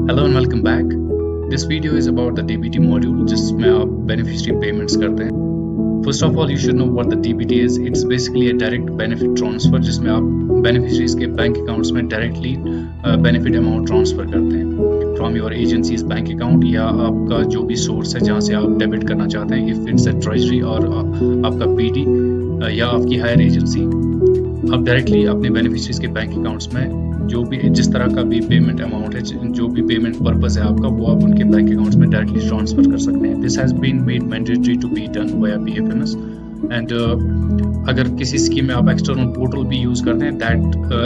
Hello and welcome back. This video is about the DBT module जिसमें आप beneficiary payments करते हैं। First of all you should know what the DBT is. It's basically a direct benefit transfer जिसमें आप beneficiaries के bank accounts में directly benefit amount transfer करते हैं from your agencies bank account या आपका जो भी सोर्स है जहाँ से आप डेबिट करना चाहते हैं, इफ इट्स अ ट्रेजरी और आपका पीडी या आपकी हायर एजेंसी। आप डायरेक्टली अपने बेनिफिशरीज के बैंक अकाउंट्स में जो भी जिस तरह का भी पेमेंट अमाउंट है, जो भी पेमेंट पर्पस है आपका, वो आप उनके बैंक अकाउंट्स में डायरेक्टली ट्रांसफर कर सकते हैं। This has been made mandatory to be done via PFMS and अगर किसी स्कीम में आप एक्सटर्नल पोर्टल भी यूज करते हैं, दैट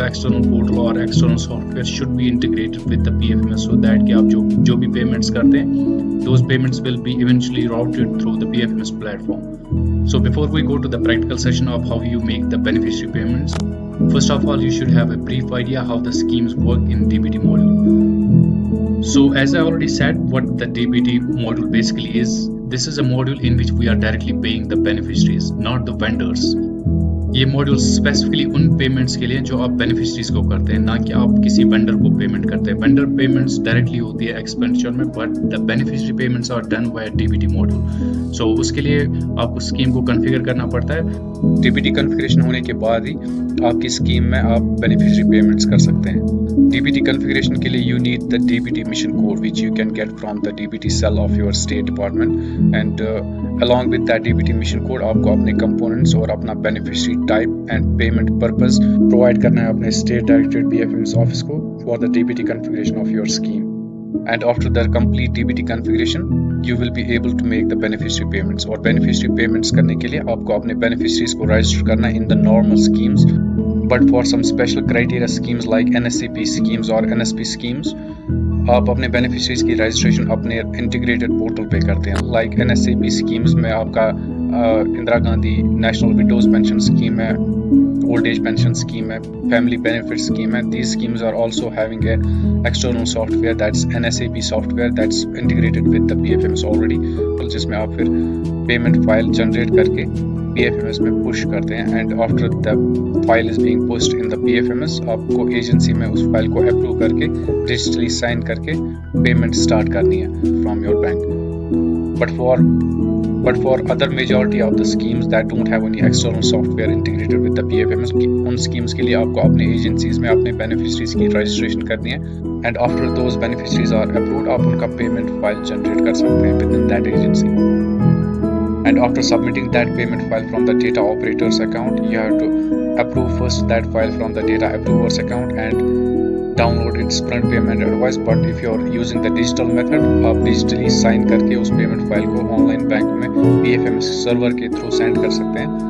एक्सटर्नल पोर्टल और external software should be integrated with the PFMS so that कि आप जो भी पेमेंट्स करते हैं those payments will be eventually routed through the PFMS platform. So before we go to the practical session of how you make the beneficiary payments, first of all you should have a brief idea how the schemes work in DBT module. So as I already said, what the DBT module basically is, this is a module in which we are directly paying the beneficiaries, not the vendors. ये module specifically उन payments के लिए जो आप beneficiaries को करते हैं, ना कि आप किसी वेंडर को पेमेंट करते हैं। वेंडर पेमेंट्स डायरेक्टली होती है एक्सपेंडिचर में, but the beneficiary payments are done by DBT module. So उसके लिए आपको स्कीम को कॉन्फ़िगर करना पड़ता है। डीबीटी कॉन्फ़िगरेशन होने के बाद ही आपकी स्कीम में आप बेनिफिशरी पेमेंट्स कर सकते हैं। डीबीटी कॉन्फ़िगरेशन के लिए you need the DBT mission code which you can get from the DBT cell of your state department and along with that DBT mission code आपको अपने components और अपना beneficiary type and payment purpose provide करना है अपने state directed BFMS office को for the DBT configuration of your scheme. And after the complete DBT configuration you will be able to make the beneficiary payments. और beneficiary payments करने के लिए आपको अपने beneficiaries को register करना in the normal schemes, but for some special criteria schemes like NSCP schemes or NSP schemes आप अपने बेनिफिशरीज की रजिस्ट्रेशन अपने इंटीग्रेटेड पोर्टल पे करते हैं। लाइक एनएससीपी स्कीम्स में आपका Indira Gandhi national widows pension scheme है, ओल्ड एज पेंशन स्कीम है, फैमिली बेनिफिट स्कीम है। These schemes are also having a external software that's NSCP software that's integrated with the PFMS already, जिसमें आप फिर payment file generate करके PFMS में push करते हैं and after the file is being pushed in the PFMS आपको agency में उस फाइल को अप्रूव करके डिजिटली साइन करके पेमेंट स्टार्ट करनी है from your bank. But for other majority of the schemes that don't have any external software integrated with the PFMS, उन schemes के लिए आपको अपने एजेंसीज में अपने बेनिफिशरीज की रजिस्ट्रेशन करनी है and after those beneficiaries are approved आप उनका पेमेंट फाइल जनरेट कर सकते हैं within that agency. And after submitting that payment file from the data operator's account, you have to approve first that file from the data approver's account and download its print payment advice. But if you are using the digital method, आप digitally sign करके उस payment file को online bank में PFMS server के through send कर सकते हैं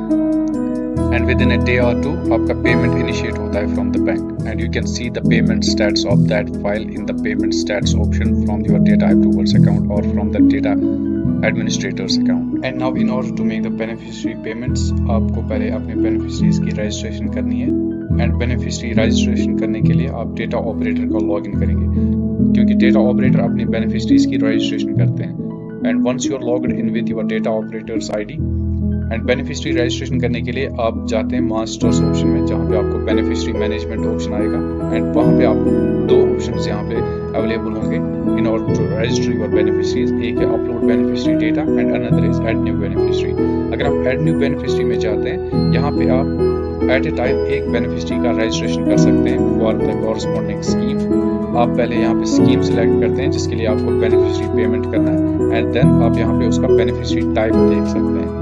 and within a day or two आपका payment initiate होता है from the bank and you can see the payment stats of that file in the payment stats option from your data approver's account or from the data administrator's account. And now in order to make the beneficiary payments आपको पहले अपने beneficiaries की registration करनी है and beneficiary registration करने के लिए आप data operator का login करेंगे क्योंकि data operator अपने beneficiaries की registration करते हैं and once you are logged in with your data operator's ID and beneficiary registration करने के लिए आप जाते हैं मास्टर्स ऑप्शन में जहाँ पे आपको बेनिफिशरी मैनेजमेंट ऑप्शन आएगा एंड वहाँ पे आपको दो ऑप्शंस यहाँ पे अवेलेबल होंगे in order to register your beneficiaries. एक है upload beneficiary data and another is add new beneficiary. अगर आप ऐड न्यू बेनिफिशरी में जाते हैं यहाँ पे आप एट ए टाइम एक बेनिफिशरी का रजिस्ट्रेशन कर सकते हैं फॉर द कॉरस्पॉन्डिंग स्कीम। आप पहले यहाँ पे स्कीम सिलेक्ट करते हैं जिसके लिए आपको बेनिफिशरी पेमेंट करना है एंड देन आप यहाँ पे उसका बेनिफिशरी टाइप देख सकते हैं।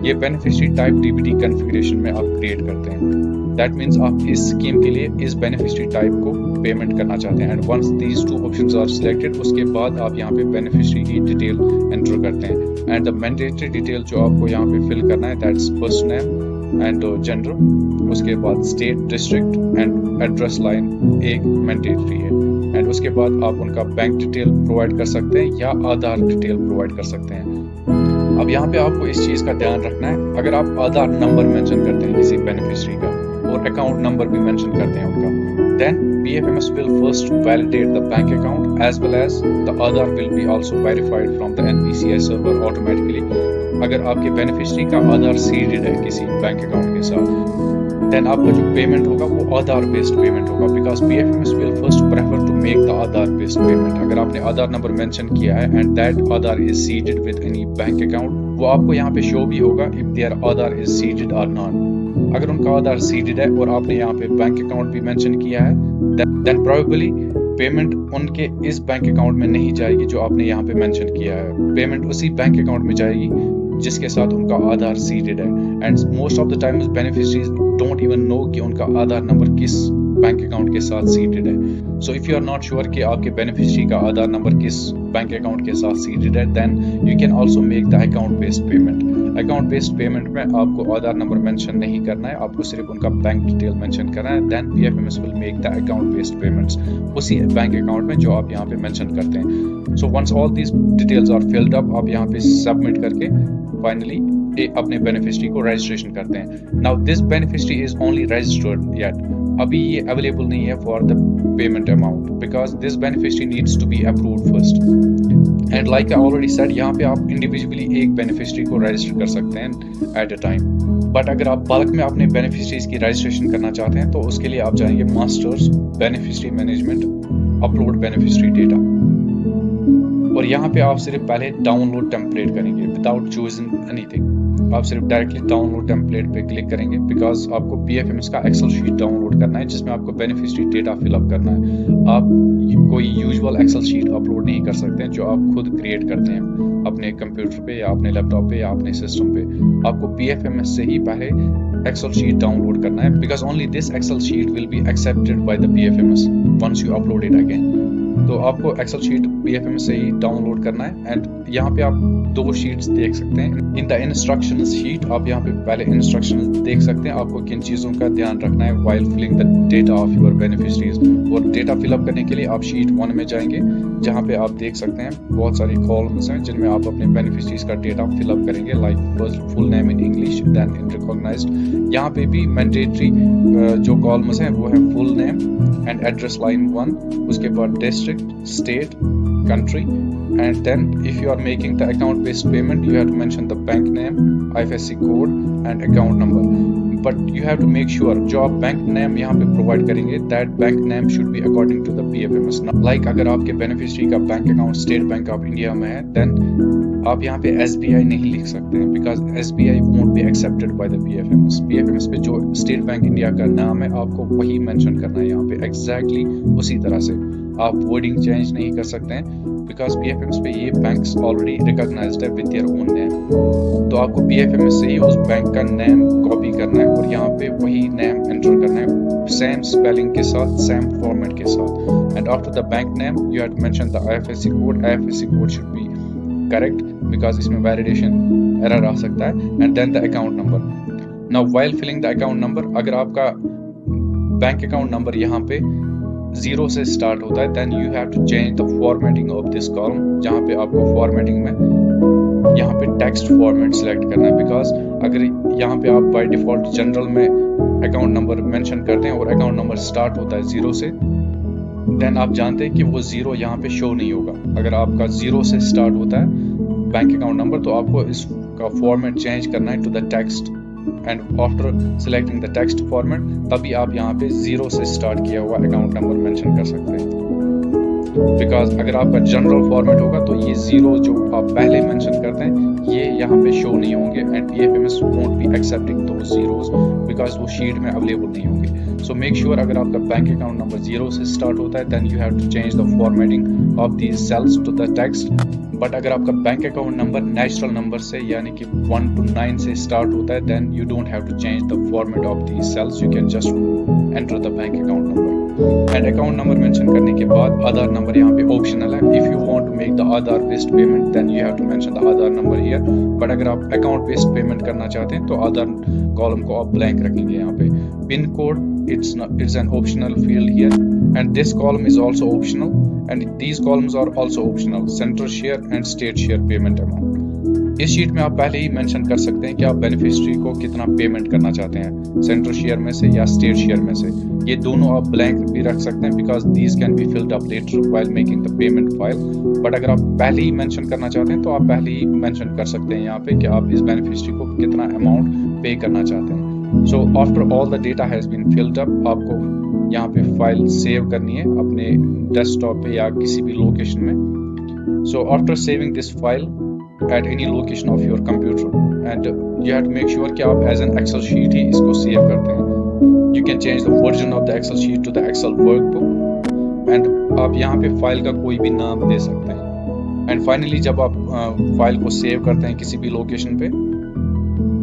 ये बेनिफिशरी टाइप डीबीटी कॉन्फ़िगरेशन में आप क्रिएट करते हैं। दैट मीन्स आप इस स्कीम के लिए इस बेनिफिशरी टाइप को पेमेंट करना चाहते हैं and once these two options are selected उसके बाद आप यहाँ पे बेनिफिशरी की डिटेल एंटर करते हैं एंड द मैंडेटरी डिटेल जो आपको यहाँ पे फिल करना है that's first name and gender, उसके बाद state, district and address line एक मैंडेटरी है एंड उसके बाद आप उनका बैंक डिटेल प्रोवाइड कर सकते हैं या आधार डिटेल प्रोवाइड कर सकते हैं। अब यहाँ पे आपको इस चीज का ध्यान रखना है, अगर आप आधार नंबर मेंशन करते हैं किसी बेनिफिशरी का और अकाउंट नंबर भी मेंशन करते हैं उनका, then PFMS will first validate the bank account as well as the Aadhaar will be also verified from the NPCI server automatically। अगर आपके बेनिफिशरी का आधार सीडेड है किसी बैंक अकाउंट के साथ, देन आपका जो पेमेंट होगा वो आधार बेस्ड पेमेंट होगा because PFMS will first prefer to make the Aadhaar based payment. अगर आपने आधार नंबर मेंशन किया है and that Aadhaar is seeded with any bank account, वो आपको यहाँ पे शो भी होगा if their Aadhaar is seeded or not. अगर उनका आधार सीडेड है और आपने यहाँ पे बैंक अकाउंट भी मेंशन किया है, then probably पेमेंट उनके इस बैंक अकाउंट में नहीं जाएगी जो आपने यहाँ पे मेंशन किया है। पेमेंट उसी बैंक अकाउंट में जाएगी जिसके साथ उनका आधार सीडेड है। And most of the times beneficiaries don't even know कि उनका आधार नंबर किस बैंक अकाउंट के साथ सीडेड है। So if you are not sure कि आपके बेनिफिशियरी का आधार नंबर किस बैंक अकाउंट के साथ सीडेड है, then you can also make the account based payment. Account based payment में आपको आधार नंबर मेंशन नहीं करना है, आपको सिर्फ उनका बैंक डिटेल मेंशन करना है। Then PFMS will make the account based payments उसी बैंक अकाउंट में जो आप यहाँ पे मेंशन करते हैं। So once all these details are filled up, आप यहाँ पे सबमिट करके फाइनली अपने बेनिफिशियरी को रजिस्ट्रेशन करते हैं। Now this beneficiary is only registered yet, अभी ये अवेलेबल नहीं है for the payment amount because this beneficiary needs to be approved first. And like I already said, यहाँ पे आप इंडिविजुअली एक बेनिफिशियरी को रजिस्टर कर सकते हैं एट अ टाइम। बट अगर आप बल्क में अपने बेनिफिशियरीज की रजिस्ट्रेशन करना चाहते हैं तो उसके लिए आप जाएंगे masters beneficiary management, upload beneficiary data, और यहाँ पे आप सिर्फ पहले डाउनलोड टेम्पलेट करेंगे विदाउट चूजिंग एनीथिंग। आप सिर्फ डायरेक्टली डाउनलोड टेम्पलेट पे क्लिक करेंगे बिकॉज आपको PFMS का एक्सेल शीट डाउनलोड करना है जिसमें आपको बेनिफिशियरी डेटा फिलअप करना है। आप कोई यूजुअल एक्सेल शीट अपलोड नहीं कर सकते हैं जो आप खुद क्रिएट करते हैं अपने कंप्यूटर पे या अपने लैपटॉप पे या अपने सिस्टम पे। आपको PFMS से ही पहले एक्सेल शीट डाउनलोड करना है because only this excel sheet will be accepted by the PFMS once you upload it again. तो आपको एक्सेल शीट PFMS से ही डाउनलोड करना है। एंड यहाँ पे आप दो शीट्स देख सकते हैं। इन द इंस्ट्रक्शंस शीट आप यहाँ पे पहले इंस्ट्रक्शंस देख सकते हैं, आपको किन चीज़ों का ध्यान रखना है while filling the data of your beneficiaries. और डेटा फिलअप करने के लिए आप शीट 1 में जाएंगे जहाँ पे आप देख सकते हैं बहुत सारी कॉलम्स हैं जिनमें आप अपने बेनिफिशियरीज का डेटा फिलअप करेंगे, like first full name in English then in recognised. यहाँ पे भी मैंडेटरी जो कॉलम्स हैं वो है full name and address line 1, उसके बाद district, state, country, and then if you are making the account based payment you have to mention the bank name, IFSC code and account number. But you have to make sure जो आप bank name यहाँ पे provide करेंगे that bank name should be according to the PFMS. Like अगर आपके beneficiary का bank account state bank of India में है then आप यहाँ पे SBI नहीं लिख सकते हैं because SBI won't be accepted by the PFMS. PFMS पे जो स्टेट बैंक इंडिया का नाम है आपको वही मेंशन करना है यहाँ पे एग्जैक्टली उसी तरह से। आप वर्डिंग चेंज नहीं कर सकते हैं बिकॉज PFMS पे ये बैंक्स ऑलरेडी रिकॉग्नाइज्ड है विद देयर ओन नेम। तो आपको PFMS से ही उस बैंक का नेम कॉपी करना है और यहाँ पे वही नेम एंटर करना है सेम स्पेलिंग के साथ, सेम फॉर्मेट के साथ। And after the bank name you have to mention the IFSC code. IFSC code should be correct because इसमें वैलिडेशन एरर आ सकता है। And then the account number. Now while filling the account number, अगर आपका bank account number यहाँ पे 0 से start होता है then you have to change the formatting of this column, जहाँ पे आपको फॉर्मेटिंग में यहाँ पे टेक्स्ट फॉर्मेट सिलेक्ट करना है बिकॉज अगर यहाँ पे आप बाय डिफॉल्ट जनरल में अकाउंट नंबर मेंशन करते हैं और अकाउंट नंबर स्टार्ट होता है 0 से देन आप जानते हैं कि वो 0 यहाँ पे शो नहीं होगा। अगर आपका 0 से स्टार्ट होता है बैंक अकाउंट नंबर तो आपको इसका फॉर्मेट चेंज करना है to the text and after selecting the text format तभी आप यहाँ पे 0 से स्टार्ट किया हुआ अकाउंट नंबर मेंशन कर सकते हैं। बिकॉज अगर आपका जनरल फॉर्मेट होगा तो ये 0 जो आप पहले मेंशन करते हैं ये यहाँ पे शो नहीं होंगे and PFMS won't be accepting those zeros because वो शीट में अवेलेबल नहीं होंगे। सो मेक श्योर अगर आपका बैंक अकाउंट नंबर 0 से स्टार्ट होता है then you have to change the formatting of these cells to the text. But अगर आपका bank account number natural number से यानी कि 1 to 9 से स्टार्ट होता है then you don't have to change the format of these cells, you can just enter the bank account number. And account number mention करने के बाद आधार नंबर यहाँ पे ऑप्शनल है। If you want to make the Aadhaar based payment then you have to mention the Aadhaar number here. But अगर आप account based payment करना चाहते हैं तो आधार कॉलम को आप ब्लैंक रखेंगे यहाँ पे। Pin code it's an optional field here and this column is also optional and these columns are also optional. Center share and state share payment amount। इस शीट में आप पहले ही मेंशन कर सकते हैं कि आप बेनिफिशियरी को कितना पेमेंट करना चाहते हैं, सेंटर शेयर में से या स्टेट शेयर में से। ये दोनों आप ब्लैंक भी रख सकते हैं because these can be filled up later while making the payment file. But अगर आप पहले ही मेंशन करना चाहते हैं तो आप पहले ही मेंशन कर सकते हैं यहाँ पे कि आप इस बेनिफिशियरी को कितना अमाउंट पे करना चाहते हैं। So after all the data has been filled up, आपको यहाँ पे फाइल सेव करनी है अपने डेस्कटॉप पे या किसी भी लोकेशन में। So after saving this file at any location of your computer and you have to make sure कि आप एज एन एक्सेल शीट ही इसको सेव करते हैं। You can change the version of the excel sheet to the excel workbook and आप यहाँ पे file का कोई भी नाम दे सकते हैं। एंड फाइनली जब आप फाइल को सेव करते हैं किसी भी लोकेशन पे,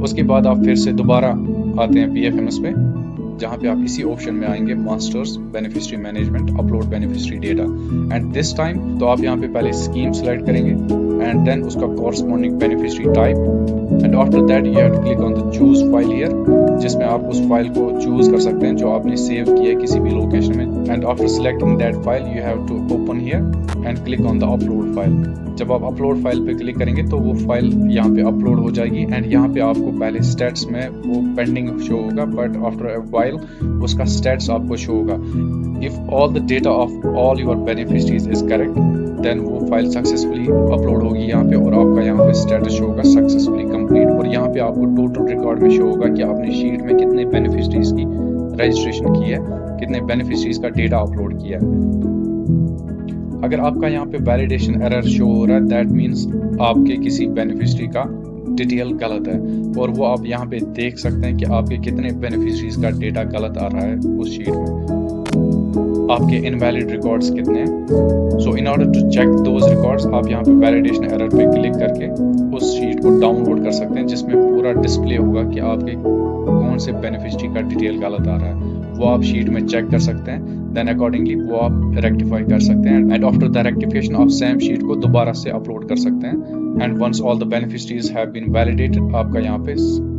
उसके बाद आप फिर से दोबारा आते हैं PFMS पे, जहाँ पे आप इसी ऑप्शन में आएंगे masters beneficiary management upload beneficiary data. And this time तो आप यहाँ पे पहले स्कीम सेलेक्ट करेंगे एंड देन उसका corresponding beneficiary type and after that you have to click on the choose file here, जिसमें आप उस फाइल को चूज कर सकते हैं जो आपने सेव किया है किसी भी लोकेशन में। And after selecting that file you have to open here and click on the upload file. जब आप अपलोड फाइल पे क्लिक करेंगे तो वो फाइल यहाँ पे अपलोड हो जाएगी एंड यहाँ पे आपको पहले स्टेट्स में वो पेंडिंग शो होगा, बट आफ्टर अ व्हाइल उसका स्टेट्स आपको शो होगा। If all the data of all your beneficiaries is correct then वो फाइल सक्सेसफुली अपलोड होगी यहाँ पे और आपका यहाँ पे स्टेटस शो होगा सक्सेसफुली कंप्लीट। और यहाँ पे आपको टोटल रिकॉर्ड में शो होगा कि आपने शीट में कितने बेनिफिशियरीज की रजिस्ट्रेशन की है, कितने बेनिफिशियरीज का डेटा अपलोड किया है। अगर आपका यहाँ पे वैलिडेशन एरर शो हो रहा है दैट मीन्स आपके किसी बेनिफिशियरी का डिटेल गलत है और वो आप यहाँ पे देख सकते हैं कि आपके कितने बेनिफिशियरीज का डेटा गलत आ रहा है उस शीट में, आपके इनवैलिड रिकॉर्ड्स कितने हैं। So in order to check those records आप यहाँ पे वैलिडेशन एरर पे क्लिक करके उस शीट को डाउनलोड कर सकते हैं, जिसमें पूरा डिस्प्ले होगा कि आपके कौन से बेनिफिशियरी का डिटेल गलत आ रहा है। वो आप शीट में चेक कर सकते हैं, देन अकॉर्डिंगली वो आप रेक्टिफाई कर सकते हैं and after the rectification of same sheet को दोबारा से अपलोड कर सकते हैं। And once all the beneficiaries have been validated आपका यहाँ पे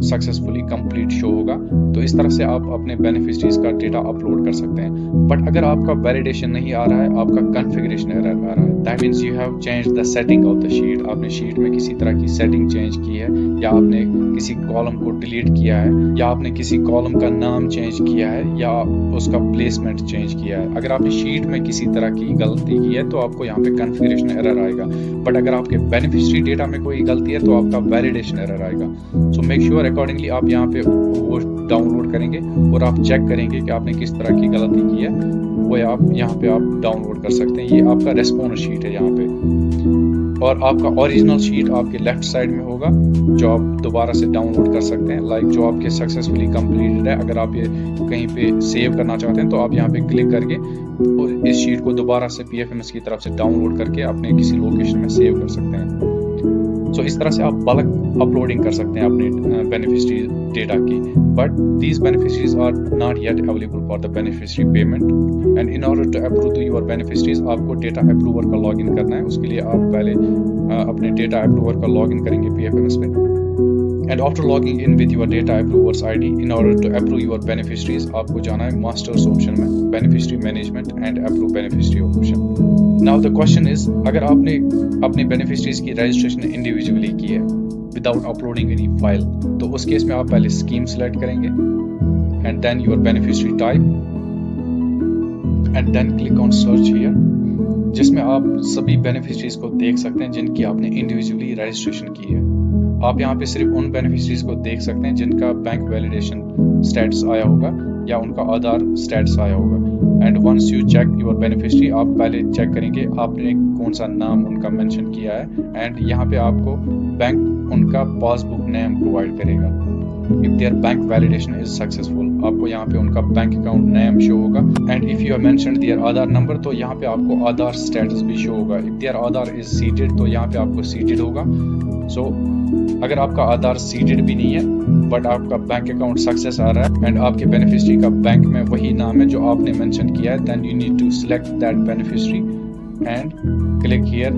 सक्सेसफुली कंप्लीट शो होगा। तो इस तरह से आप अपने बेनिफिशियरीज का डेटा अपलोड कर सकते हैं। बट अगर आपका वैलिडेशन नहीं आ रहा है, आपका कॉन्फ़िगरेशन एरर आ रहा है, that means you have changed the setting of the sheet. आपने शीट में किसी तरह की सेटिंग चेंज की है या आपने किसी कॉलम को डिलीट किया है या आपने किसी कॉलम का नाम चेंज किया है या उसका प्लेसमेंट चेंज किया है। अगर आपने शीट में किसी तरह की गलती की है तो आपको यहाँ पे कॉन्फ़िगरेशन एरर आएगा। बट अगर आपके बेनिफिशियरी डेटा में कोई गलती है तो आपका वैलिडेशन एरर आएगा। सो मेक श्योर अकॉर्डिंगली आप यहाँ पे वो डाउनलोड करेंगे और आप चेक करेंगे कि आपने किस तरह की गलती की है, वो आप यहाँ पे आप डाउनलोड कर सकते हैं। ये आपका रेस्पॉन्स शीट है यहाँ पे और आपका ओरिजिनल शीट आपके लेफ्ट साइड में होगा जो आप दोबारा से डाउनलोड कर सकते हैं, लाइक जो आपके सक्सेसफुली कंप्लीटेड है। अगर आप ये कहीं पे सेव करना चाहते हैं तो आप यहाँ पे क्लिक करके और इस शीट को दोबारा से PFMS की तरफ से डाउनलोड करके अपने किसी लोकेशन में सेव कर सकते हैं। सो इस तरह से आप बल्क अपलोडिंग कर सकते हैं अपने बेनिफिशियरी डेटा की। But these beneficiaries are not yet available for the beneficiary payment and in order to approve your beneficiaries आपको डेटा अप्रूवर का लॉगिन करना है। उसके लिए आप पहले अपने डेटा अप्रूवर का लॉगिन करेंगे PFMS पे and after logging in with your data approver's ID in order to approve your beneficiaries आपको जाना है मास्टर्स ऑप्शन में, beneficiary management and approve beneficiary option. Now the question is, अगर आपने अपने बेनिफिशियरीज की रजिस्ट्रेशन इंडिविजुअली की है विदाउट अपलोडिंग एनी फाइल, तो उस केस में आप पहले स्कीम सेलेक्ट करेंगे and then your beneficiary type and then click on search here, जिसमें आप सभी बेनिफिशियरीज को देख सकते हैं जिनकी आपने इंडिविजुअली रजिस्ट्रेशन की है। आप यहाँ पे सिर्फ उन बेनिफिशियरीज को देख सकते हैं जिनका बैंक वैलिडेशन स्टेटस आया होगा या उनका आधार स्टेटस आया होगा। And once you check your beneficiary आप पहले चेक करेंगे आपने कौन सा नाम उनका मेंशन किया है एंड यहाँ पे आपको बैंक उनका पासबुक नेम प्रोवाइड करेगा। If their bank validation is successful आपको यहाँ पे उनका बैंक अकाउंट नेम शो होगा and if you have mentioned their Aadhaar number तो यहाँ पे आपको आधार स्टेटस भी शो होगा। If their Aadhaar is seeded तो यहाँ पे आपको सीटेड होगा। सो अगर आपका आधार सीटेड भी नहीं है बट आपका बैंक अकाउंट सक्सेस आ रहा है एंड आपके बेनिफिशियरी का बैंक में वही नाम है जो आपने मेंशन किया है, then you need to select that beneficiary and click here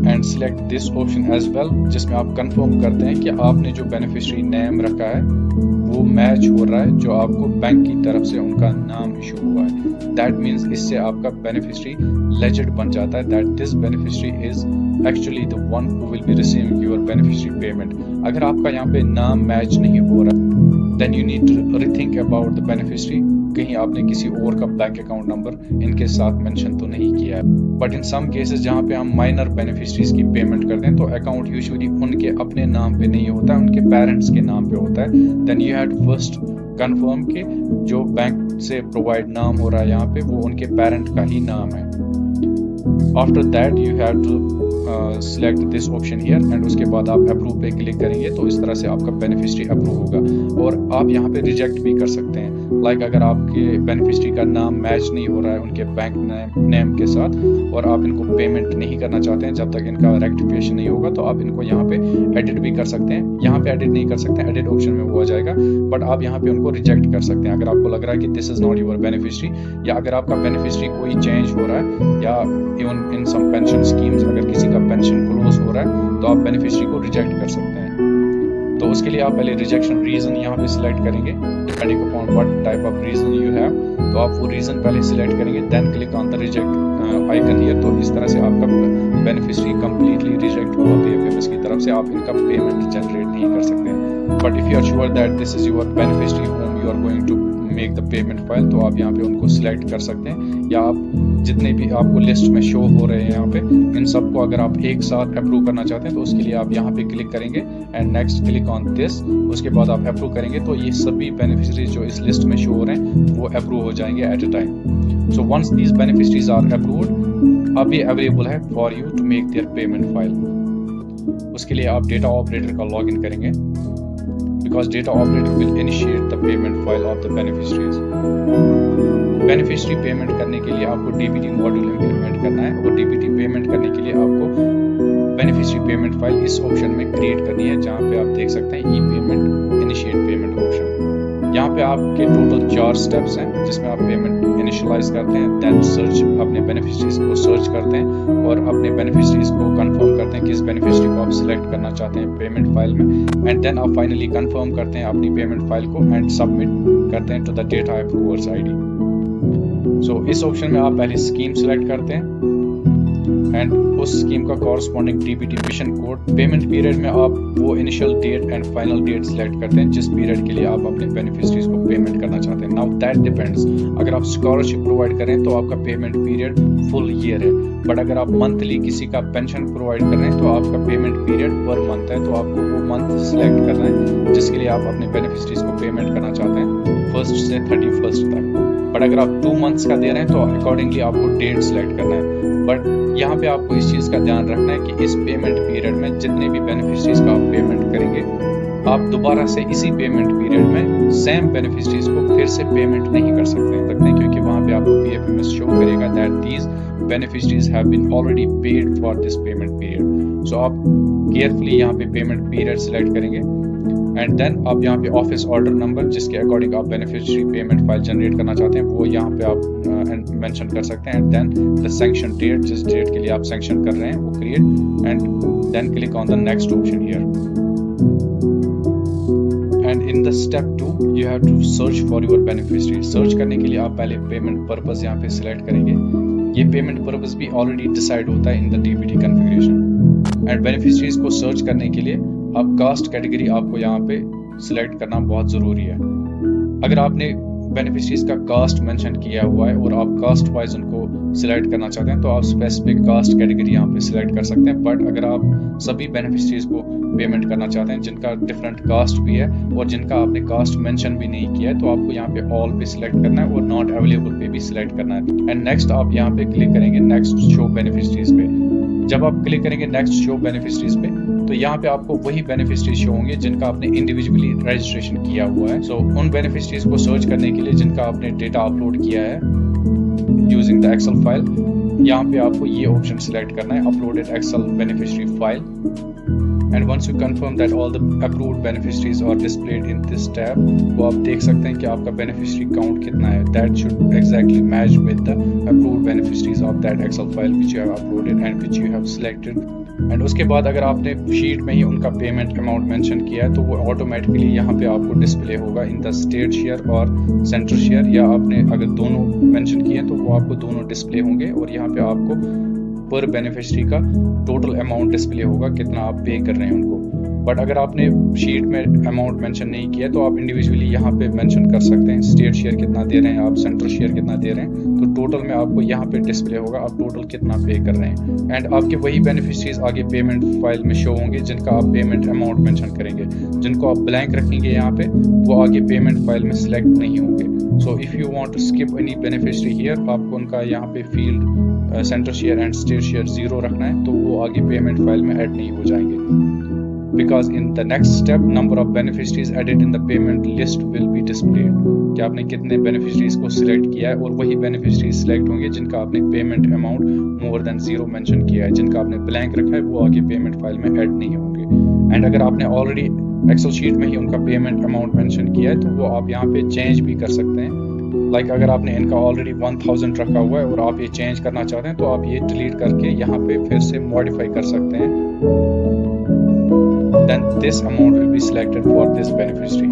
and select this option as well, जिसमें आप कंफर्म करते हैं कि आपने जो बेनिफिशियरी नेम रखा है वो मैच हो रहा है जो आपको बैंक की तरफ से उनका नाम इशू हुआ है। दैट मीन्स इससे आपका बेनिफिशियरी लेजिट बन जाता है that this beneficiary is actually the one who will be receiving your beneficiary payment. अगर आपका यहाँ पे नाम मैच नहीं हो रहा then you need to rethink about the beneficiary कहीं आपने किसी और का बैंक अकाउंट नंबर इनके साथ मेंशन तो नहीं किया है। बट इन सम केसेस जहाँ पे हम माइनर बेनिफिशरीज की पेमेंट करते हैं तो अकाउंट यूजुअली उनके अपने नाम पे नहीं होता है, उनके पेरेंट्स के नाम पे होता है। Then you have to first confirm कि जो बैंक से प्रोवाइड नाम हो रहा है यहाँ पे वो उनके पेरेंट का ही नाम है। After that you have to select this option here and उसके बाद आप अप्रूव पे क्लिक करेंगे तो इस तरह से आपका बेनिफिशरी अप्रूव होगा। और आप यहाँ पे रिजेक्ट भी कर सकते हैं। लाइक अगर आपके बेनिफिशरी का नाम मैच नहीं हो रहा है उनके बैंक नेम के साथ और आप इनको पेमेंट नहीं करना चाहते हैं जब तक इनका रेक्टिफिकेशन नहीं होगा, तो आप इनको यहाँ पे एडिट भी कर सकते हैं। यहाँ पे एडिट नहीं कर सकते हैं, एडिट ऑप्शन में वो आ जाएगा, बट आप यहाँ पे उनको रिजेक्ट कर सकते हैं अगर आपको लग रहा है कि this is not your beneficiary, या अगर आपका बेनिफिशरी कोई चेंज हो रहा है, या even in some pension schemes अगर किसी का पेंशन क्लोज हो रहा है तो आप बेनिफिशरी को रिजेक्ट कर सकते हैं। तो उसके लिए आप पहले रिजेक्शन रीजन यहाँ पे सिलेक्ट करेंगे, depending upon what type of reason you have. तो आप वो रीजन पहले सिलेक्ट करेंगे, then click on the reject icon here. तो इस तरह से आपका बेनिफिशरी कंप्लीटली रिजेक्ट हुआ PFMS की तरफ से, आप इनका पेमेंट जनरेट नहीं कर सकते। But if you are sure that this is your beneficiary whom you are going to make the payment file, तो आप यहाँ पे उनको सिलेक्ट कर सकते हैं, या आप जितने भी आपको लिस्ट में शो हो रहे हैं यहाँ पे इन सबको अगर आप एक साथ अप्रूव करना चाहते हैं तो उसके लिए आप यहाँ पे क्लिक करेंगे and next click on this. उसके बाद आप अप्रूव करेंगे तो ये सभी बेनिफिशरीज जो इस लिस्ट में शो हो रहे हैं वो अप्रूव हो जाएंगे at a time. So once these beneficiaries are approved, अब ये अवेलेबल है for you to make their payment file. उसके लिए आप डेटा ऑपरेटर का लॉग इन करेंगे, because data operator will initiate the payment file of the beneficiaries. Beneficiary payment करने के लिए आपको DBT मॉड्यूल इंप्लीमेंट करना है और DBT पेमेंट करने के लिए आपको बेनिफिशरी पेमेंट फाइल इस ऑप्शन में क्रिएट करनी है, जहाँ पे आप देख सकते हैं ई पेमेंट इनिशिएट पेमेंट ऑप्शन। यहाँ पे आपके टोटल 4 स्टेप्स हैं जिसमें आप पेमेंट इनिशियलाइज करते हैं, देन सर्च अपने बेनिफिशरीज को सर्च करते हैं और अपने बेनिफिशरीज को कंफर्म करते हैं कि इस बेनिफिशरी को आप सिलेक्ट करना चाहते हैं पेमेंट फाइल में, एंड देन आप फाइनली कंफर्म करते हैं अपनी पेमेंट फाइल को एंड सबमिट करते हैं to the data approver's ID। सो इस ऑप्शन में आप पहले स्कीम सिलेक्ट करते हैं एंड उस स्कीम का corresponding DBT mission code. Payment period में आप वो initial date and final date select करते हैं जिस पीरियड के लिए आप अपने बेनिफिशरीज को पेमेंट करना चाहते हैं। नाउ दैट डिपेंड्स, अगर आप स्कॉलरशिप प्रोवाइड करें तो आपका पेमेंट पीरियड फुल ईयर है, बट अगर आप मंथली किसी का पेंशन प्रोवाइड कर रहे हैं तो आपका पेमेंट पीरियड पर मंथ है। तो आपको वो मंथ सिलेक्ट करना है जिसके लिए आप अपने बेनिफिशरीज को पेमेंट करना चाहते हैं 1st से 31st तक। बट अगर आप 2 मंथ्स का दे रहे हैं तो अकॉर्डिंगली आपको डेट सिलेक्ट करना है। बट यहाँ पे आपको इस चीज़ का ध्यान रखना है कि इस पेमेंट पीरियड में जितने भी बेनिफिशरीज का आप पेमेंट करेंगे आप दोबारा से इसी पेमेंट पीरियड में सेम बेनिफिशरीज को फिर से पेमेंट नहीं कर सकते, क्योंकि वहाँ पे आपको PFMS शो करेगा that these beneficiaries have been already paid for this payment period. So आप केयरफुली यहाँ पे पेमेंट पीरियड सिलेक्ट करेंगे एंड देन आप यहाँ पे ऑफिस ऑर्डर नंबर जिसके अकॉर्डिंग आप बेनिफिशरी पेमेंट फाइल जनरेट करना चाहते हैं वो यहाँ पे आप मेंशन कर सकते हैं, and then the sanction date जिस डेट के लिए आप सैंक्शन कर रहे हैं वो create and then click on the next option here. And in the step 2 you have to search for your beneficiary. Search करने के लिए आप पहले पेमेंट पर्पस यहाँ पे सिलेक्ट करेंगे। ये पेमेंट पर्पस भी ऑलरेडी डिसाइड होता है in the DBT configuration. And beneficiaries को सर्च करने के लिए अब कास्ट कैटेगरी आपको यहाँ पे सिलेक्ट करना बहुत ज़रूरी है। अगर आपने बेनिफिशरीज का कास्ट मेंशन किया हुआ है और आप कास्ट वाइज उनको सिलेक्ट करना चाहते हैं तो आप स्पेसिफिक कास्ट कैटेगरी यहाँ पे सिलेक्ट कर सकते हैं। बट अगर आप सभी बेनिफिशरीज को पेमेंट करना चाहते हैं जिनका डिफरेंट कास्ट भी है और जिनका आपने कास्ट मेंशन भी नहीं किया है तो आपको यहाँ पे ऑल पे सिलेक्ट करना है और नॉट अवेलेबल पे भी सिलेक्ट करना है। एंड नेक्स्ट आप यहाँ पे क्लिक करेंगे नेक्स्ट शो बेनिफिशरीज पे। जब आप क्लिक करेंगे नेक्स्ट शो बेनिफिशरीज पे तो यहाँ पे आपको वही बेनिफिशरीज शो होंगे जिनका आपने इंडिविजुअली रजिस्ट्रेशन किया हुआ है। सो उन बेनिफिशरीज को सर्च करने के लिए जिनका आपने डेटा अपलोड किया है यूजिंग द एक्सेल फाइल, यहाँ पे आपको ये ऑप्शन सिलेक्ट करना है uploaded excel beneficiary file. And once you confirm that all the approved beneficiaries are displayed in this tab, वो आप देख सकते हैं कि आपका बेनिफिशरी काउंट कितना है। That should exactly match with the approved beneficiaries of that excel file which you have uploaded and which you have selected. And उसके बाद अगर आपने शीट में ही उनका पेमेंट अमाउंट मेंशन किया है तो वो ऑटोमेटिकली यहाँ पे आपको डिस्प्ले होगा इन द स्टेट शेयर और सेंटर शेयर, या आपने अगर दोनों मेंशन किए तो वो आपको दोनों डिस्प्ले होंगे और यहाँ पे आपको पर बेनिफिशरी का टोटल अमाउंट डिस्प्ले होगा कितना आप पे कर रहे हैं उनको। बट अगर आपने शीट में अमाउंट मेंशन नहीं किया तो आप इंडिविजुअली यहाँ पे मेंशन कर सकते हैं स्टेट शेयर कितना दे रहे हैं आप, सेंट्रल शेयर कितना दे रहे हैं, तो टोटल में आपको यहाँ पे डिस्प्ले होगा आप टोटल कितना पे कर रहे हैं। एंड आपके वही बेनिफिशरीज आगे पेमेंट फाइल में शो होंगे जिनका आप पेमेंट अमाउंट मेंशन करेंगे। जिनको आप ब्लैंक रखेंगे यहाँ पे वो आगे पेमेंट फाइल में सिलेक्ट नहीं होंगे। So if you want to skip any beneficiary here, आपको उनका यहाँ पे field central share and state share 0 रखना है, तो वो आगे पेमेंट फाइल में ऐड नहीं हो जाएंगे। Because in the next step, number of beneficiaries added in the payment list will be displayed. कि आपने कितने beneficiaries को select किया है, और वही beneficiaries select होंगे जिनका आपने payment amount more than 0 mention किया है। जिनका आपने blank रखा है वो आगे payment file में add नहीं होंगे। एंड अगर आपने already Excel sheet में ही उनका payment amount mention किया है तो वो आप यहाँ पे change भी कर सकते हैं। लाइक अगर आपने इनका ऑलरेडी 1000 रखा हुआ है और आप ये चेंज करना चाहते हैं तो आप ये डिलीट करके यहाँ पे फिर से मॉडिफाई कर सकते हैं। Then this amount will be selected for this beneficiary.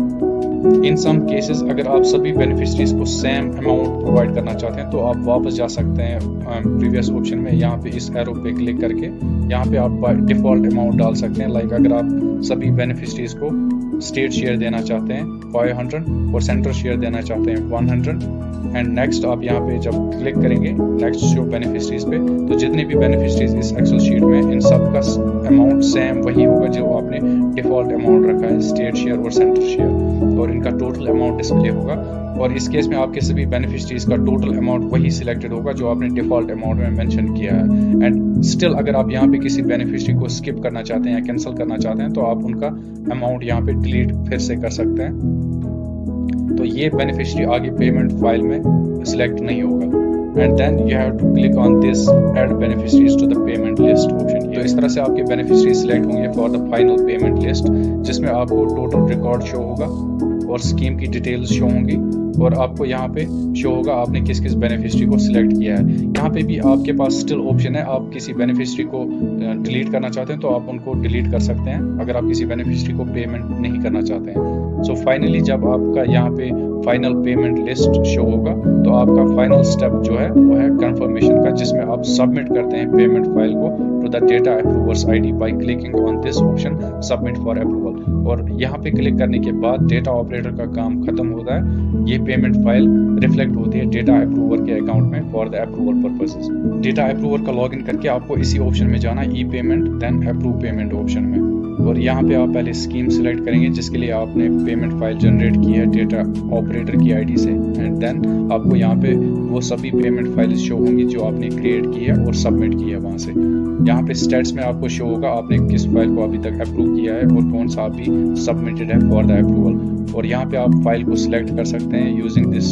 In some cases अगर आप सभी beneficiaries को सेम अमाउंट प्रोवाइड करना चाहते हैं तो आप वापस जा सकते हैं प्रीवियस ऑप्शन में, यहाँ पे इस एरो पे क्लिक करके यहाँ पे आप डिफॉल्ट अमाउंट डाल सकते हैं। लाइक अगर आप सभी बेनिफिशरीज को स्टेट शेयर देना चाहते हैं 500 और सेंट्रल शेयर देना चाहते हैं 100, एंड नेक्स्ट आप यहाँ पे जब क्लिक करेंगे नेक्स्ट शो बेनिफिशरीज पे, तो जितने भी बेनिफिशरीज इस एक्सेल शीट में इन सब का अमाउंट सेम वही होगा जो आपने डिफॉल्ट अमाउंट रखा है स्टेट शेयर और सेंट्रल शेयर, और इनका टोटल अमाउंट डिस्प्ले होगा। और इस केस में आपके सभी बेनिफिशरीज का टोटल अमाउंट वही सिलेक्टेड होगा जो आपने डिफॉल्ट अमाउंट में मेंशन किया है। एंड स्टिल अगर आप यहाँ पे किसी बेनिफिशरी को स्किप करना चाहते हैं या कैंसिल करना चाहते हैं तो आप उनका अमाउंट यहाँ पे डिलीट फिर से कर सकते हैं। तो ये बेनिफिशरी आगे पेमेंट फाइल में सिलेक्ट नहीं होगा। And then you have to click on this add beneficiaries to the payment list option. तो इस तरह से आपके बेनिफिशरी सिलेक्ट होंगे for the final payment list, जिसमें आपको टोटल रिकॉर्ड शो होगा और स्कीम की डिटेल्स शो होंगी, और आपको यहाँ पे शो होगा आपने किस किस बेनिफिशरी को सिलेक्ट किया है। यहाँ पे भी आपके पास स्टिल ऑप्शन है, आप किसी बेनिफिशरी को डिलीट करना चाहते हैं तो आप उनको डिलीट कर सकते हैं अगर आप किसी बेनिफिशरी को पेमेंट नहीं करना चाहते हैं। सो फाइनली जब आपका यहाँ पे फाइनल पेमेंट लिस्ट शो होगा तो आपका फाइनल स्टेप जो है वो है कंफर्मेशन का, जिसमें आप सबमिट करते हैं पेमेंट फाइल को to the data approvers ID by clicking on this option submit for approval. और यहाँ पे क्लिक करने के बाद डेटा ऑपरेटर का काम खत्म होता है, ये पेमेंट फाइल रिफ्लेक्ट होती है डेटा अप्रूवर के अकाउंट में for the approval purposes. Data approver का लॉगिन करके आपको इसी ऑप्शन में जाना, e payment then approve payment option में, और यहाँ पे आप पहले स्कीम सिलेक्ट करेंगे जिसके लिए आपने पेमेंट फाइल जनरेट की है डेटा ऑपरेटर की आईडी से, एंड देन आपको यहाँ पे वो सभी पेमेंट फाइल्स शो होंगी जो आपने क्रिएट की है और सबमिट की है वहाँ से। यहाँ पे स्टेट्स में आपको शो होगा आपने किस फाइल को अभी तक अप्रूव किया है और कौन सा अभी सबमिटेड है फॉर द अप्रूवल। और यहाँ पे आप फाइल को सिलेक्ट कर सकते हैं using this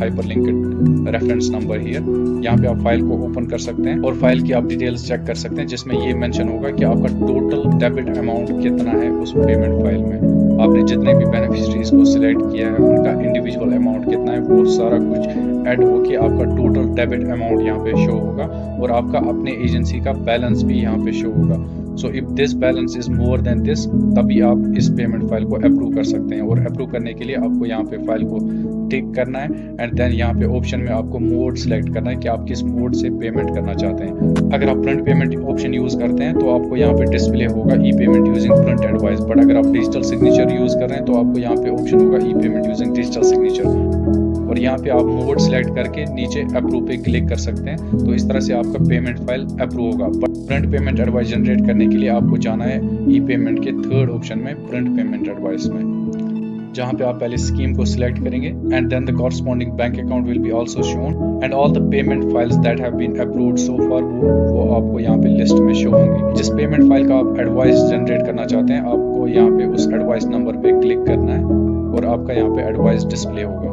hyperlinked reference number here. यहाँ पे आप फाइल को ओपन कर सकते हैं और फाइल की आप डिटेल्स चेक कर सकते हैं, जिसमें ये मेंशन होगा कि आपका टोटल डेबिट अमाउंट कितना है उस पेमेंट फाइल में। आपने जितने भी बेनिफिशरीज को सिलेक्ट किया है उनका इंडिविजुअल अमाउंट कितना है वो सारा कुछ ऐड होके आपका टोटल डेबिट अमाउंट यहाँ पे शो होगा, और आपका अपने एजेंसी का बैलेंस भी यहाँ पे शो होगा। So if this balance is more than this, तभी आप इस पेमेंट फाइल को अप्रूव कर सकते हैं। और अप्रूव करने के लिए आपको यहाँ पे फाइल को टिक करना है, एंड देन यहाँ पे ऑप्शन में आपको मोड सिलेक्ट करना है कि आप किस मोड से पेमेंट करना चाहते हैं। अगर आप प्रिंट पेमेंट ऑप्शन यूज करते हैं तो आपको यहाँ पे डिस्प्ले होगा e payment using print advice, but अगर आप डिजिटल सिग्नेचर यूज कर रहे हैं तो आपको यहाँ पे ऑप्शन होगा e payment using digital signature, और यहाँ पे आप मोड सिलेक्ट करके नीचे अप्रूव पे क्लिक कर सकते हैं। तो इस तरह से आपका पेमेंट फाइल अप्रूव होगा। But print payment advice generate करने के लिए आपको जाना है ई पेमेंट के थर्ड ऑप्शन में प्रिंट पेमेंट एडवाइस में, जहाँ पे आप पहले स्कीम को सिलेक्ट करेंगे, and then the corresponding bank account will be also shown, and all the payment files that have been approved so far वो आपको यहाँ पे लिस्ट में शो होंगे। जिस पेमेंट फाइल का आप एडवाइस जनरेट करना चाहते हैं आपको यहाँ पे उस एडवाइस नंबर पे क्लिक करना है, और आपका यहाँ पे एडवाइस डिस्प्ले होगा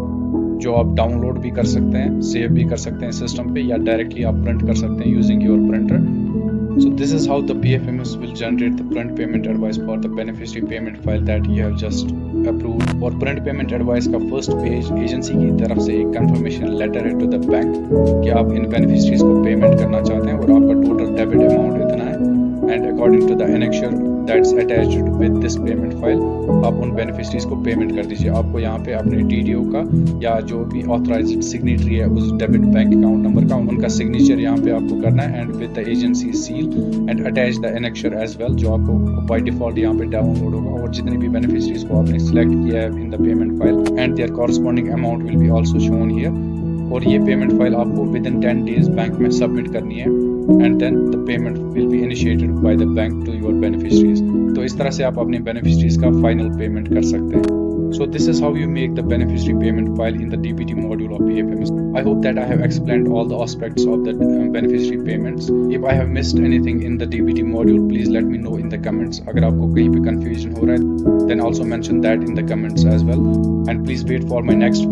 जो आप डाउनलोड भी कर सकते हैं, सेव भी कर सकते हैं सिस्टम पे, या डायरेक्टली आप प्रिंट कर सकते हैं using your printer. So this is how the BFMS will generate the print payment advice for the beneficiary payment file that you have just approved। और print payment advice का first page agency की तरफ से एक confirmation letter है to the bank कि आप इन beneficiaries को पेमेंट करना चाहते हैं और आपका टोटल डेबिट अमाउंट इतना है, and according to the annexure that's attached with this payment file, आप उन बेनिफिशरीज को पेमेंट कर दीजिए। आपको यहाँ पे अपने TDO का या जो भी ऑथराइज्ड सिग्नेटरी है उस डेबिट बैंक अकाउंट नंबर का, उनका सिग्नेचर यहाँ पे आपको करना है and with the agency seal and attach the annexure as well, जो आपको बाय डिफॉल्ट यहाँ पे डाउनलोड होगा। और जितने भी बेनिफिशरीज को आपने सिलेक्ट किया है in the payment file and their corresponding amount will be also shown here. और ये पेमेंट फाइल आपको विद इन 10 days बैंक में सबमिट करनी है and then the payment will be initiated by the bank to your beneficiaries. तो इस तरह से आप अपने बेनिफिशरीज का फाइनल पेमेंट कर सकते हैं। So this is how you make the beneficiary payment file in the DBT module of PFMS. I hope that I have explained all the aspects of the beneficiary payments. If I have missed anything in the DBT module, please let me know in the comments. अगर आपको कहीं पे confusion हो रहा है, then also mention that in the comments as well. And please wait for my next